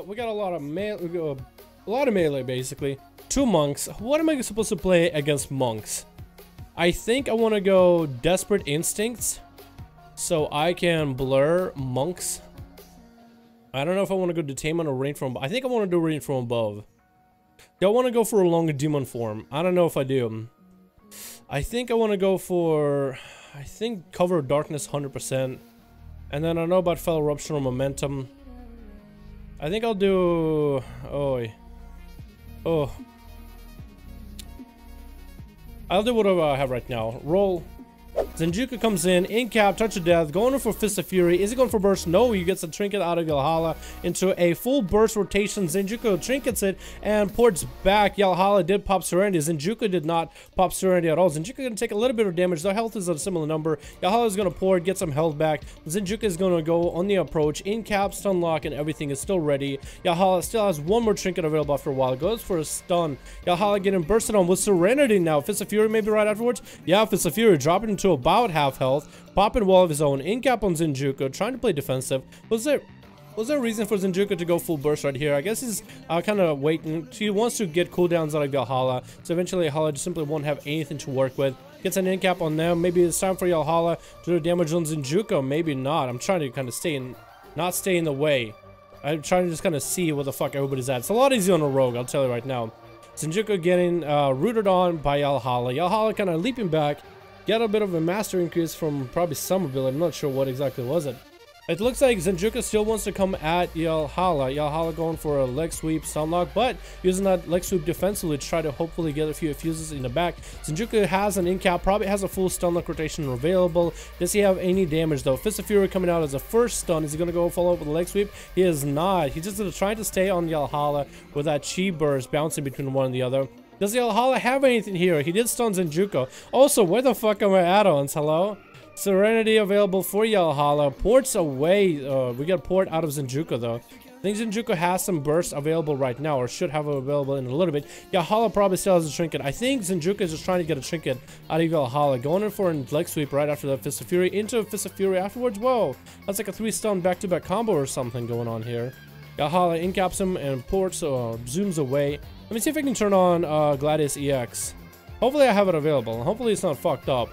we got a lot of melee basically. 2 monks. What am I supposed to play against monks? I think I want to go Desperate Instincts, so I can blur monks. I don't know if I want to go Detainment or Rain from. I think I want to do Rain from Above. Do I want to go for a longer demon form? I don't know if I do. I think I want to go for. I think Cover Darkness 100%, and then I don't know about Fell Eruption or Momentum. I think I'll do. Oh. I'll do whatever I have right now. Roll. Zenjuko comes in cap, Touch of Death, going for Fist of Fury. Is he going for Burst? No, he gets a Trinket out of Valhalla into a full Burst rotation. Zenjuko trinkets it and ports back. Valhalla did pop Serenity. Zenjuko did not pop Serenity at all. Zenjuko going to take a little bit of damage. Their health is at a similar number. Valhalla is going to port, get some health back. Zenjuko is going to go on the approach. Cap, stun lock, and everything is still ready. Valhalla still has one more Trinket available after a while. Goes for a stun. Valhalla getting bursted on with Serenity now. Fist of Fury maybe right afterwards. Yeah, Fist of Fury dropping into about half health, popping wall of his own, cap on Zenjuko, trying to play defensive. Was there a reason for Zenjuko to go full burst right here? I guess he's kind of waiting. He wants to get cooldowns out of Valhalla, so eventually Valhalla just simply won't have anything to work with. Gets an cap on them. Maybe it's time for Valhalla to do damage on Zenjuko. Maybe not. I'm trying to kind of not stay in the way. I'm trying to just kind of see where the fuck everybody's at. It's a lot easier on a rogue, I'll tell you right now. Zenjuko getting rooted on by Valhalla. Valhalla kind of leaping back. Get a bit of a master increase from probably some ability. I'm not sure what exactly was it. It looks like Zenjuko still wants to come at Valhalla. Valhalla going for a leg sweep, stunlock, but using that leg sweep defensively to try to hopefully get a few fuses in the back. Zenjuko has an in-cap, probably has a full stunlock rotation available. Does he have any damage though? Fist of Fury coming out as a first stun. Is he going to go follow up with a leg sweep? He is not. He's just trying to stay on Valhalla with that chi burst bouncing between one and the other. Does Valhalla have anything here? He did stun Zenjuko. Also, where the fuck are my add-ons? Hello? Serenity available for Valhalla. Ports away. We got port out of Zenjuko though. I think Zenjuko has some bursts available right now, or should have available in a little bit. Valhalla probably still has a trinket. I think Zenjuko is just trying to get a trinket out of Valhalla. Going in for a leg sweep right after that Fist of Fury. Into Fist of Fury afterwards. Whoa. That's like a 3-stun back-to-back combo or something going on here. Valhalla incaps him and ports, zooms away. Let me see if I can turn on Gladius EX. Hopefully I have it available. Hopefully it's not fucked up.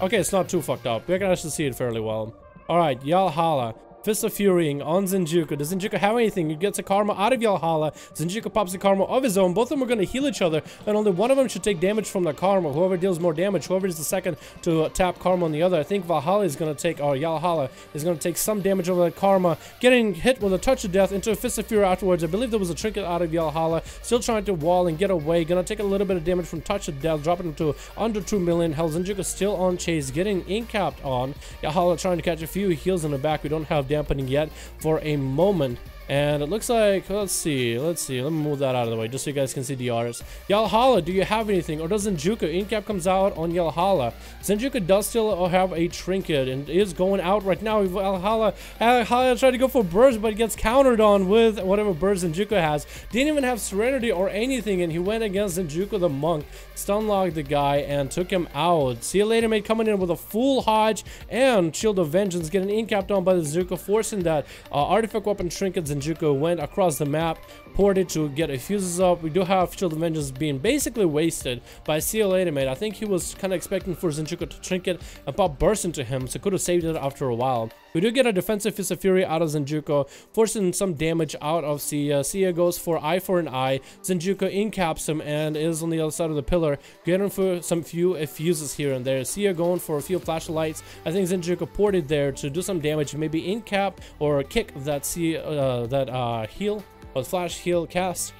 Okay, it's not too fucked up. We can actually see it fairly well. Alright, Valhalla. Fist of Furying on Zenjuko. Does Zenjuko have anything? He gets a karma out of Valhalla. Zenjuko pops a karma of his own. Both of them are going to heal each other, and only one of them should take damage from the karma. Whoever deals more damage, whoever is the second to tap karma on the other. I think Valhalla is going to take, or Valhalla is going to take some damage over that karma, getting hit with a touch of death into a Fist of Fury afterwards. I believe there was a trinket out of Valhalla. Still trying to wall and get away. Going to take a little bit of damage from touch of death, dropping him to under 2 million. Hell, Zenjuko still on chase, getting incapped on. Valhalla trying to catch a few heals in the back. We don't have dampening yet for a moment, and it looks like, let's see, let me move that out of the way just so you guys can see the artist. Valhalla, do you have anything? Or does Zenjuko? Incap comes out on Valhalla. Zenjuko does still have a trinket and is going out right now. Valhalla tried to go for burst, but gets countered on with whatever burst Zenjuko has. Didn't even have Serenity or anything, and he went against Zenjuko the monk, stunlocked the guy and took him out. See you later, mate, coming in with a full Hodge and Shield of Vengeance, getting incapped on by the Zenjuko, forcing that artifact weapon trinket. Zenjuko went across the map, ported to get a fuses up. We do have Shield of Vengeance being basically wasted by See you later, mate. I think he was kind of expecting for Zenjuko to trinket and pop burst into him, so could have saved it after a while. We do get a defensive Fist of Fury out of Zenjuko, forcing some damage out of Sia. Sia goes for eye for an eye. Zenjuko incaps him and is on the other side of the pillar, getting for some few fuses here and there. Sia going for a few flashlights. I think Zenjuko ported there to do some damage, maybe incap or kick that heal or flash heal cast.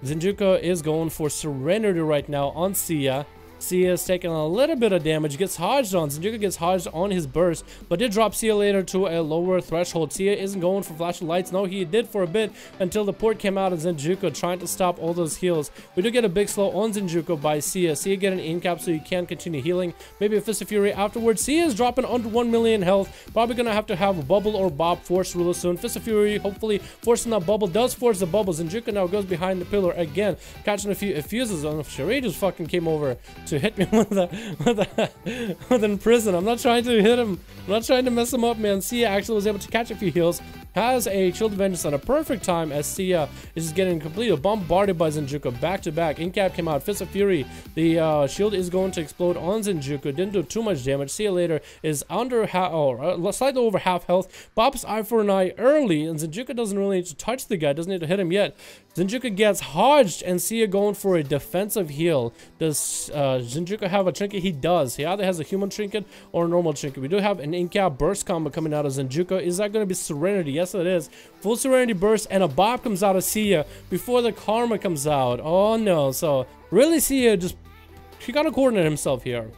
Zenjuko is going for Serenity right now on Sia. Sia is taking a little bit of damage, gets hodged on. Zenjuko gets hodged on his burst, but did drop Sia later to a lower threshold. Sia isn't going for flashing lights. No, he did for a bit until the port came out of Zenjuko, trying to stop all those heals. We do get a big slow on Zenjuko by Sia. Sia getting an incap so you can continue healing. Maybe a Fist of Fury afterwards. Sia is dropping under 1 million health. Probably gonna have to have a bubble or bob forced really soon. Fist of Fury hopefully forcing that bubble. Does force the bubble. Zenjuko now goes behind the pillar again, catching a few fuses on. Sheree just fucking came over to hit me with an prison. I'm not trying to hit him. I'm not trying to mess him up, man. Sia actually was able to catch a few heals. has a Shield Vengeance at a perfect time as Sia is just getting completely bombarded by Zenjuko back to back. Incap came out, Fist of Fury. The shield is going to explode on Zenjuko. Didn't do too much damage. Sia later is under half, or slightly over half health. Pops eye for an eye early, and Zenjuko doesn't really need to touch the guy. Doesn't need to hit him yet. Zenjuko gets hodged, and Sia going for a defensive heal. Does Zenjuko have a trinket? He does. He either has a human trinket or a normal trinket. We do have an in-cap burst combo coming out of Zenjuko. Is that going to be Serenity? Yes, it is. Full Serenity burst, and a Bob comes out of Sia before the Karma comes out. Oh, no. So, really, Sia just... he got to coordinate himself here.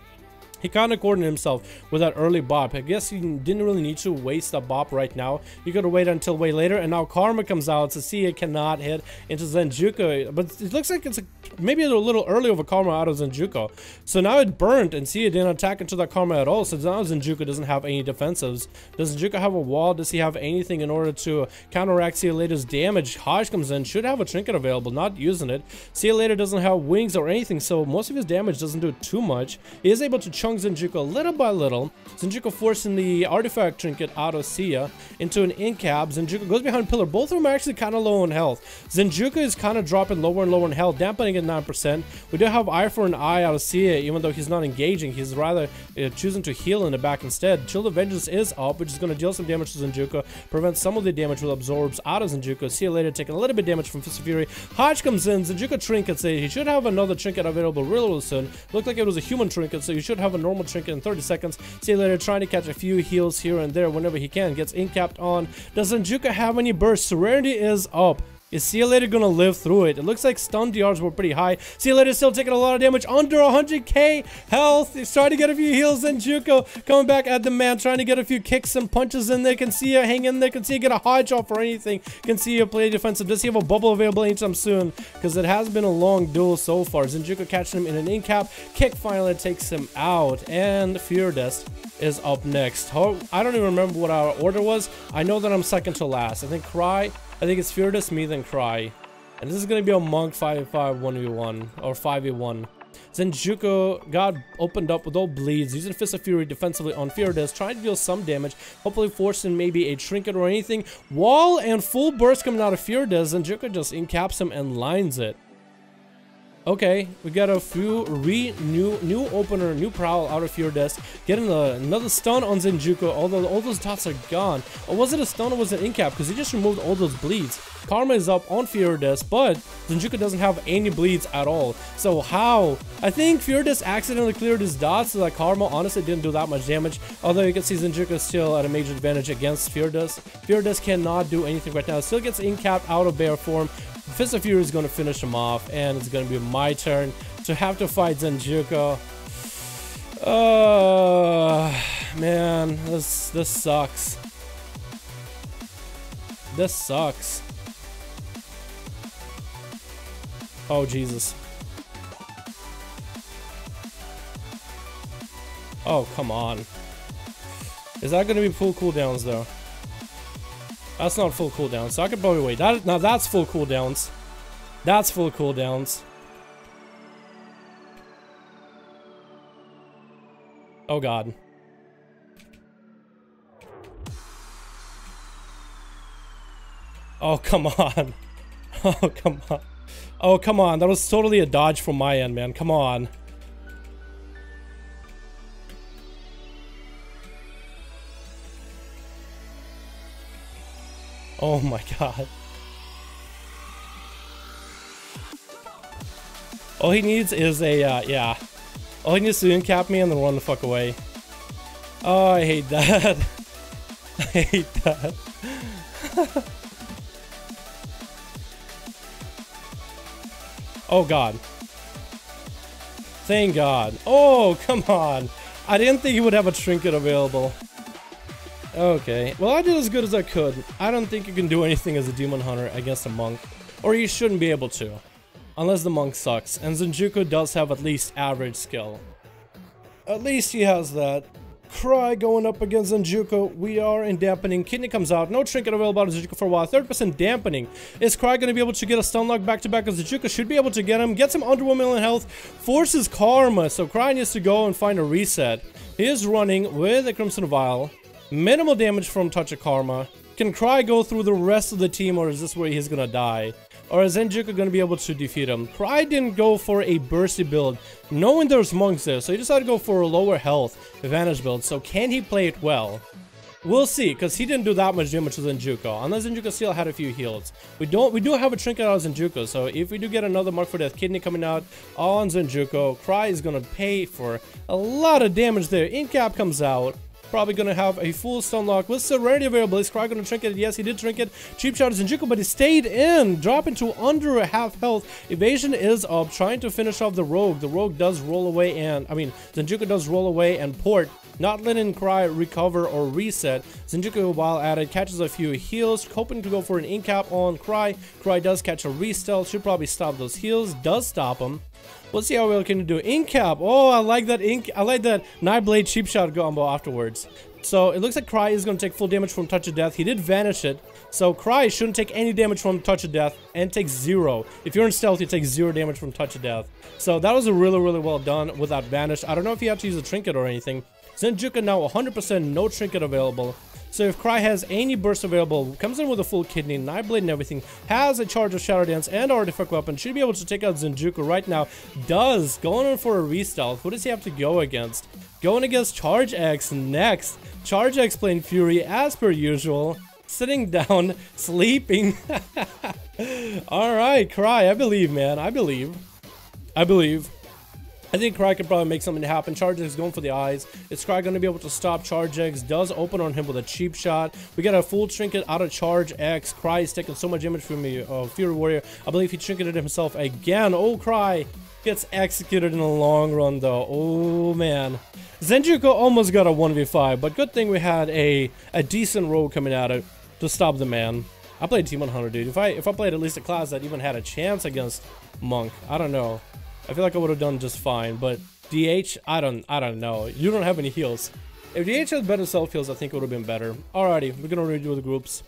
He kind of coordinated himself with that early bop. I guess he didn't really need to waste that bop right now. You gotta wait until way later, and now Karma comes out, so Sia cannot hit into Zenjuko. But it looks like it's maybe a little early of a Karma out of Zenjuko. So now it burnt, and Sia didn't attack into that Karma at all, so now Zenjuko doesn't have any defensives. Does Zenjuko have a wall? Does he have anything in order to counteract Sia Later's damage? Hodge comes in, should have a trinket available, not using it. Sia Later doesn't have wings or anything, so most of his damage doesn't do too much. He is able to chunk Zenjuko little by little. Zenjuko forcing the artifact trinket out of Sia into an in-cap. Zenjuko goes behind pillar. Both of them are actually kind of low on health. Zenjuko is kind of dropping lower and lower in health, dampening at 9%. We do have eye for an eye out of Sia, even though he's not engaging. He's rather choosing to heal in the back instead. Shield of Vengeance is up, which is going to deal some damage to Zenjuko, prevent some of the damage with absorbs out of Zenjuko. Sia Later taking a little bit damage from Fist of Fury. Hodge comes in. Zenjuko trinkets it. He should have another trinket available real soon. Looked like it was a human trinket, so you should have a normal trinket in 30 seconds. Sia Later trying to catch a few heals here and there whenever he can. Gets in-capped on. Does Zenjuko have any burst? Serenity is up. Is Sia Later gonna live through it? It looks like stun DRs were pretty high. Sia Later still taking a lot of damage, under 100k health. He's trying to get a few heals. Zenjuko coming back at the man, trying to get a few kicks and punches in there. Can Sia hang in there? Can Sia get a hodge off or anything? Can Sia play defensive? Does he have a bubble available anytime soon? Because it has been a long duel so far. Zenjuko catching him in an in-cap. Kick finally takes him out. And Feardest is up next. I don't even remember what our order was. I know that I'm second to last. I think it's Feardest, me, then Cry. And this is going to be a Monk 5v5 1v1 or 5v1. Zenjuko got opened up with all bleeds, using Fist of Fury defensively on Feardest, trying to deal some damage, hopefully forcing maybe a trinket or anything. Wall and full burst coming out of Feardest. Zenjuko just incaps him and lines it. Okay, we got a few new opener, new prowl out of Feardest, getting another stun on Zenjuko, although all those dots are gone. Or was it a stun or was it an in-cap? Because he just removed all those bleeds. Karma is up on Feardest, but Zenjuko doesn't have any bleeds at all. So how? I think Feardest accidentally cleared his dots, so that Karma honestly didn't do that much damage. Although you can see Zenjuko still at a major advantage against Feardest. Feardest cannot do anything right now. Still gets in-capped out of bear form. Fist of Fury is going to finish him off, and it's going to be my turn to have to fight Zenjuko. Man, this sucks. This sucks. Oh, Jesus. Oh, come on. Is that going to be full cooldowns, though? That's not full cooldown, so I could probably wait. Now that's full cooldowns. That's full cooldowns. Oh god. Oh, come on. Oh, come on. Oh, come on. That was totally a dodge from my end, man. Come on. Oh my god. All he needs is a, yeah. All he needs to in-cap me and then run the fuck away. Oh, I hate that. I hate that. Oh god. Thank god. Oh, come on. I didn't think he would have a trinket available. Okay, well I did as good as I could. I don't think you can do anything as a demon hunter against a monk. Or you shouldn't be able to. Unless the monk sucks. And Zenjuko does have at least average skill. At least he has that. Cry going up against Zenjuko. We are in dampening. Kidney comes out. No trinket available out of Zenjuko for a while. 30% dampening. Is Cry going to be able to get a stun lock back to back? Because Zenjuko should be able to get him. Gets him under 1 million health. Forces Karma. So Cry needs to go and find a reset. He is running with a Crimson Vial. Minimal damage from Touch of Karma. Can Cry go through the rest of the team, or is this where he's gonna die? Or is Zenjuko gonna be able to defeat him? Cry didn't go for a bursty build, knowing there's monks there, so he decided to go for a lower health advantage build. So can he play it well? We'll see, because he didn't do that much damage to Zenjuko, unless Zenjuko still had a few heals. We do have a trinket out of Zenjuko, so if we do get another Mark for Death kidney coming out on Zenjuko, Cry is gonna pay for a lot of damage there. Incap comes out. Probably gonna have a full stun lock with Serenity available. Is Cry gonna trinket? Yes, he did trinket. Cheap shot is Zenjuko, but he stayed in, dropping to under a half health. Evasion is up, trying to finish off the Rogue. The Rogue does roll away, and Zenjuko does roll away and port, not letting Cry recover or reset. Zenjuko, while at it, catches a few heals, hoping to go for an incap on Cry. Cry does catch a re-stealth, should probably stop those heals, does stop him. We'll see how well can do. Incap. Oh, I like that Nightblade cheap shot combo afterwards. So it looks like Cry is going to take full damage from Touch of Death. He did vanish it. So Cry shouldn't take any damage from Touch of Death and takes 0. If you're in stealth, you take 0 damage from Touch of Death. So that was a really well done with that vanish. I don't know if you have to use a trinket or anything. Zenjuko now 100% no trinket available. So if Cry has any burst available, comes in with a full kidney, Nightblade and everything, has a charge of Shadow Dance and artifact weapon, should be able to take out Zenjuko right now. Does, going in for a re-stealth. Who does he have to go against? Going against Charge X next. Charge X playing Fury as per usual. Sitting down, sleeping. Alright, Cry, I believe, man. I believe. I think Cry could probably make something happen. Charge X is going for the eyes. Is Cry going to be able to stop Charge X? Does open on him with a cheap shot. We got a full trinket out of Charge X. Cry is taking so much damage from me. Fury Warrior. I believe he trinketed himself again. Oh, Cry gets executed in the long run, though. Oh, man. Zenjuko almost got a 1v5, but good thing we had a decent rogue coming at it to stop the man. I played Team 100, dude. If I played at least a class that even had a chance against Monk, I don't know. I feel like I would have done just fine, but DH, I don't know. You don't have any heals. If DH had better self heals, I think it would have been better. Alrighty, we're gonna redo the groups.